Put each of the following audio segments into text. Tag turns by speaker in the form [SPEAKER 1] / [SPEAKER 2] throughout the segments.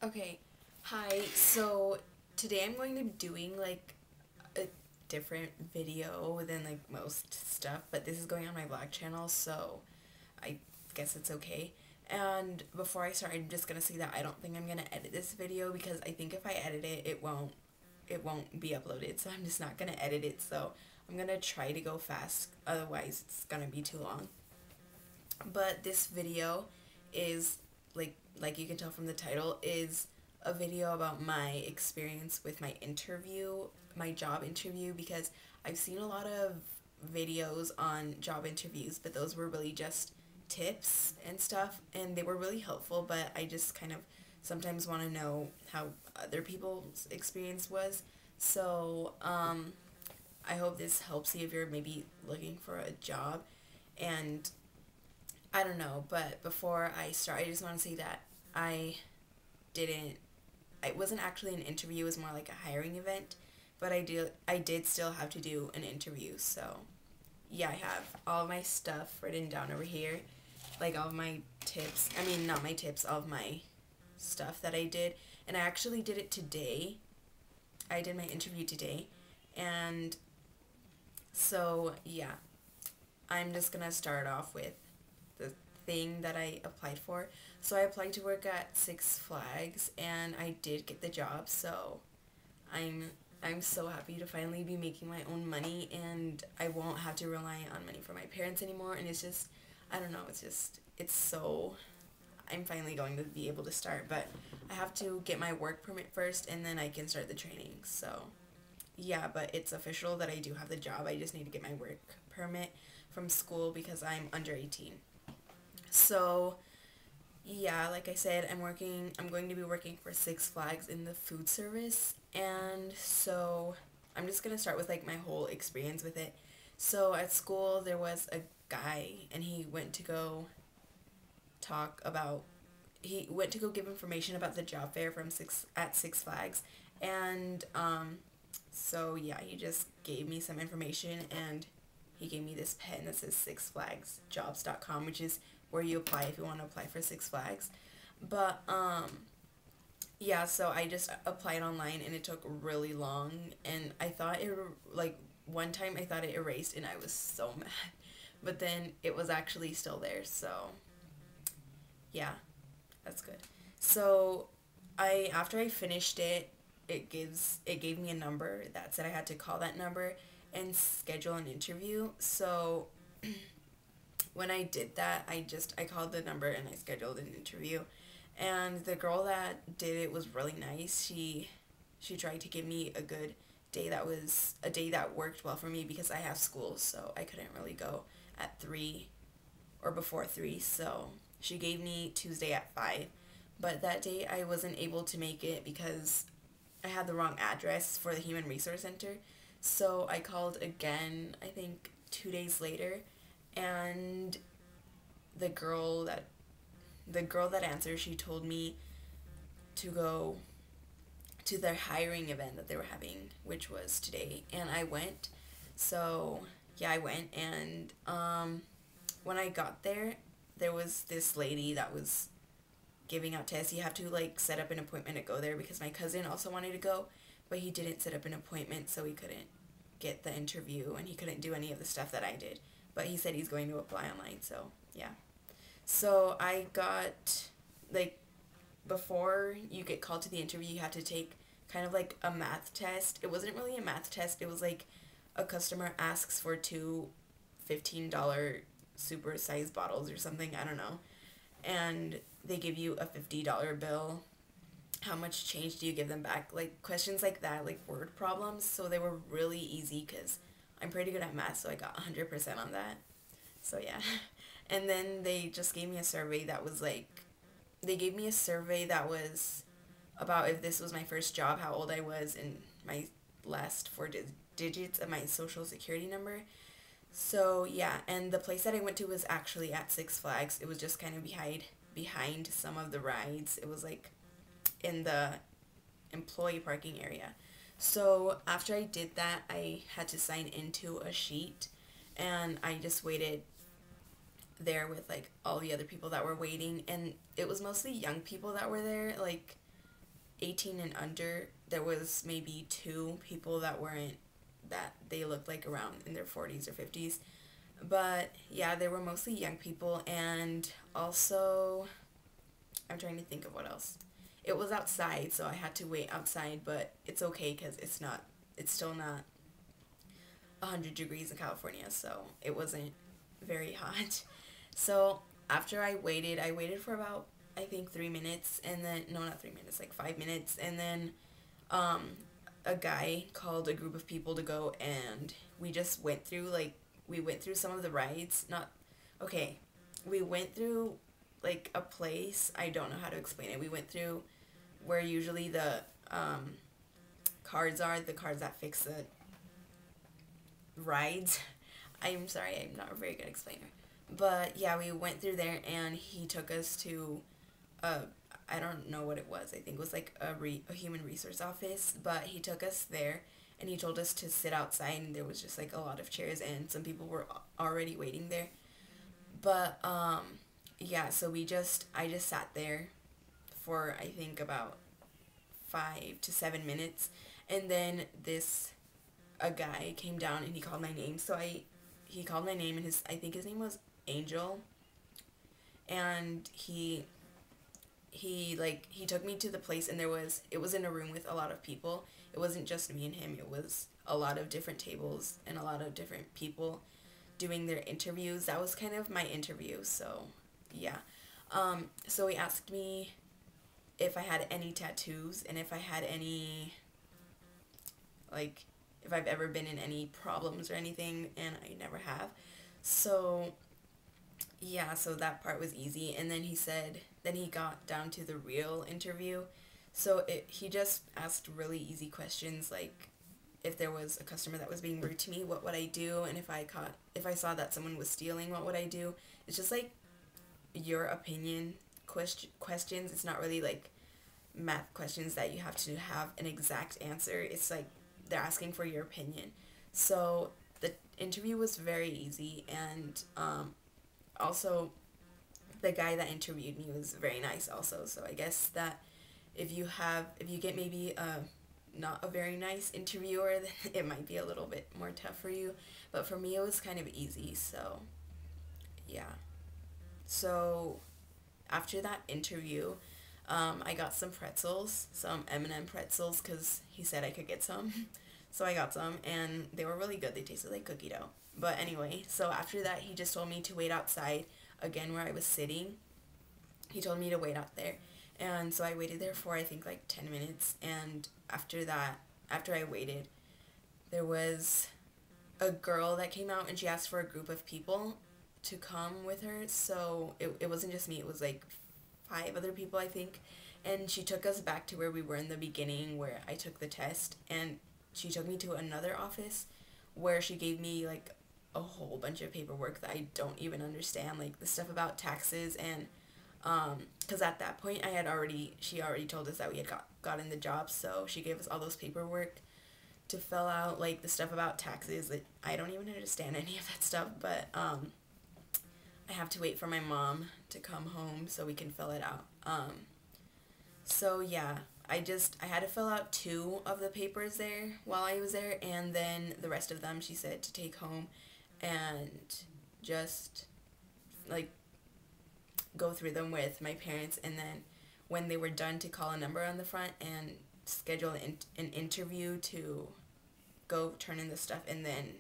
[SPEAKER 1] Okay, hi. So today I'm going to be doing like a different video than like most stuff, but this is going on my vlog channel, so I guess it's okay. And before I start, I'm just gonna say that I don't think I'm gonna edit this video because I think if I edit it, it won't be uploaded. So I'm just not gonna edit it. So I'm gonna try to go fast, otherwise it's gonna be too long. But this video is like you can tell from the title is a video about my experience with my interview, my job interview, because I've seen a lot of videos on job interviews, but those were really just tips and stuff, and they were really helpful, but I just kind of sometimes want to know how other people's experience was. So I hope this helps you if you're maybe looking for a job. And I don't know, but before I start, I just want to say that I didn't, it wasn't actually an interview, it was more like a hiring event, but I did still have to do an interview. So yeah, I have all of my stuff written down over here, like all of my tips, I mean not my tips, all of my stuff that I did, and I actually did it today. I did my interview today, and so yeah, I'm just gonna start off with the thing that I applied for. So I applied to work at Six Flags and I did get the job. So I'm I'm so happy to finally be making my own money, and I won't have to rely on money from my parents anymore, and it's just I don't know, it's so I'm finally going to be able to start, but I have to get my work permit first and then I can start the training. So yeah, but it's official that I do have the job. I just need to get my work permit from school because I'm under 18. So, yeah, like I said, I'm going to be working for Six Flags in the food service. And so, I'm just going to start with like my whole experience with it. So, at school, there was a guy and talk about he went to go give information about the job fair from Six Flags. And so yeah, he just gave me some information, and he gave me this pen that says sixflagsjobs.com, which is where you apply if you want to apply for Six Flags. But yeah, so I just applied online and it took really long, and I thought like one time I thought it erased and I was so mad. But then it was actually still there. So yeah, that's good. So I after I finished it, it gave me a number that said I had to call that number and schedule an interview. So when I did that, I called the number and I scheduled an interview. And the girl that did it was really nice. She tried to give me a good day that was a day that worked well for me because I have school, so I couldn't really go at 3 or before 3. So she gave me Tuesday at 5. But that day I wasn't able to make it because I had the wrong address for the Human Resource Center. So I called again, I think 2 days later, and the girl that the girl that answered, she told me to go to their hiring event that they were having, which was today, and I went. So yeah, I went, and when I got there, there was this lady that was giving out tests. You have to like set up an appointment to go there because my cousin also wanted to go, but he didn't set up an appointment, so he couldn't get the interview and he couldn't do any of the stuff that I did. But he said he's going to apply online, so yeah. So I got like before you get called to the interview, you have to take kind of like a math test. It wasn't really a math test. It was like a customer asks for two $15 super sized bottles or something, I don't know. And they give you a $50 bill. How much change do you give them back? Like questions like that, like word problems. So they were really easy because I'm pretty good at math, so I got 100% on that. So yeah. And then they just gave me a survey that was like, they gave me a survey that was about if this was my first job, how old I was, and my last digits of my social security number. So yeah, and the place that I went to was actually at Six Flags. It was just kind of behind some of the rides. It was like in the employee parking area. So after I did that, I had to sign into a sheet, and I just waited there with like all the other people that were waiting, and it was mostly young people that were there. Like 18 and under, there was maybe 2 people that weren't, that they looked like around in their 40s or 50s. But yeah, they were mostly young people, and also, I'm trying to think of what else. It was outside, so I had to wait outside, but it's okay because it's still not 100 degrees in California, so it wasn't very hot. So after I waited for about, I think, 3 minutes, and then, no, not 3 minutes, like 5 minutes, and then um, a guy called a group of people to go, and we just went through, like, we went through some of the rides, not, okay, we went through, like, a place, I don't know how to explain it, we went through where usually the cars are, the cars that fix the rides. I'm sorry, I'm not a very good explainer. But yeah, we went through there, and he took us to uh I don't know what it was. I think it was like a human resource office, but he took us there, and he told us to sit outside, and there was just like a lot of chairs, and some people were already waiting there. But yeah, so I just sat there for, I think, about 5 to 7 minutes, and then a guy came down, and he called my name. He called my name, and I think his name was Angel, and he took me to the place, and it was in a room with a lot of people. It wasn't just me and him. It was a lot of different tables and a lot of different people doing their interviews. That was kind of my interview. So yeah. So he asked me if I had any tattoos, and if I had any, like, if I've ever been in any problems or anything, and I never have. So yeah, so that part was easy. And then then he got down to the real interview. So he just asked really easy questions, like if there was a customer that was being rude to me, what would I do? And if I saw that someone was stealing, what would I do? It's just like your opinion questions. It's not really like math questions that you have to have an exact answer. It's like they're asking for your opinion. So the interview was very easy, and also the guy that interviewed me was very nice also. So I guess that if you get maybe not a very nice interviewer, then it might be a little bit more tough for you. But for me, it was kind of easy. So yeah. So after that interview, I got some pretzels, some M&M pretzels, because he said I could get some. So I got some, and they were really good. They tasted like cookie dough. But anyway, so after that, he just told me to wait outside again where I was sitting. He told me to wait out there. And so I waited there for, I think, like 10 minutes. And after that, after I waited, there was a girl that came out, and she asked for a group of people to come with her. So it wasn't just me. It was like 5 other people, I think. And she took us back to where we were in the beginning, where I took the test. And she took me to another office where she gave me like a whole bunch of paperwork that I don't even understand, like the stuff about taxes. And because at that point she already told us that we had gotten the job, so she gave us all those paperwork to fill out, like the stuff about taxes that I don't even understand any of that stuff. But I have to wait for my mom to come home so we can fill it out. So yeah, I had to fill out 2 of the papers there while I was there, and then the rest of them she said to take home and just like go through them with my parents, and then when they were done, to call a number on the front and schedule an interview to go turn in the stuff and then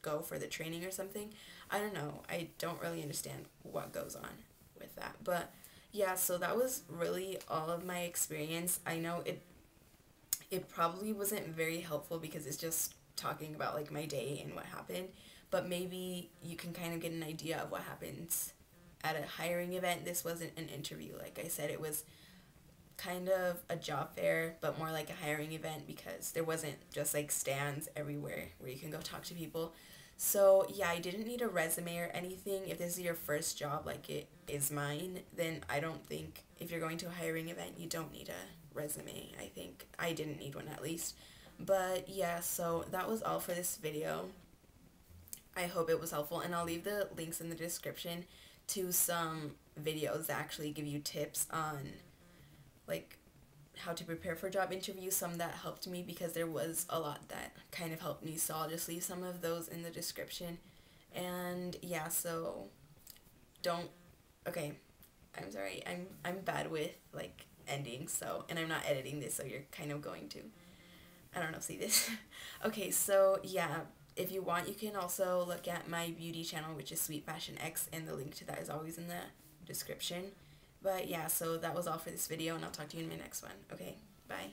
[SPEAKER 1] go for the training or something. I don't know. I don't really understand what goes on with that. But yeah, so that was really all of my experience. I know it probably wasn't very helpful because it's just talking about like my day and what happened, but maybe you can kind of get an idea of what happens at a hiring event. This wasn't an interview. Like I said, it was kind of a job fair, but more like a hiring event, because there wasn't just like stands everywhere where you can go talk to people. So yeah, I didn't need a resume or anything. If this is your first job, like it is mine, then I don't think, if you're going to a hiring event, you don't need a resume. I think I didn't need one, at least. But yeah, so that was all for this video. I hope it was helpful, and I'll leave the links in the description to some videos that actually give you tips on like how to prepare for job interviews, some that helped me because there was a lot that kind of helped me, so I'll just leave some of those in the description. And yeah, so don't, okay, I'm sorry, I'm bad with like endings, so, and I'm not editing this, so you're kind of going to, I don't know, see this. Okay, so yeah, if you want, you can also look at my beauty channel, which is Sweet Fashion X, and the link to that is always in the description. But yeah, so that was all for this video, and I'll talk to you in my next one. Okay, bye.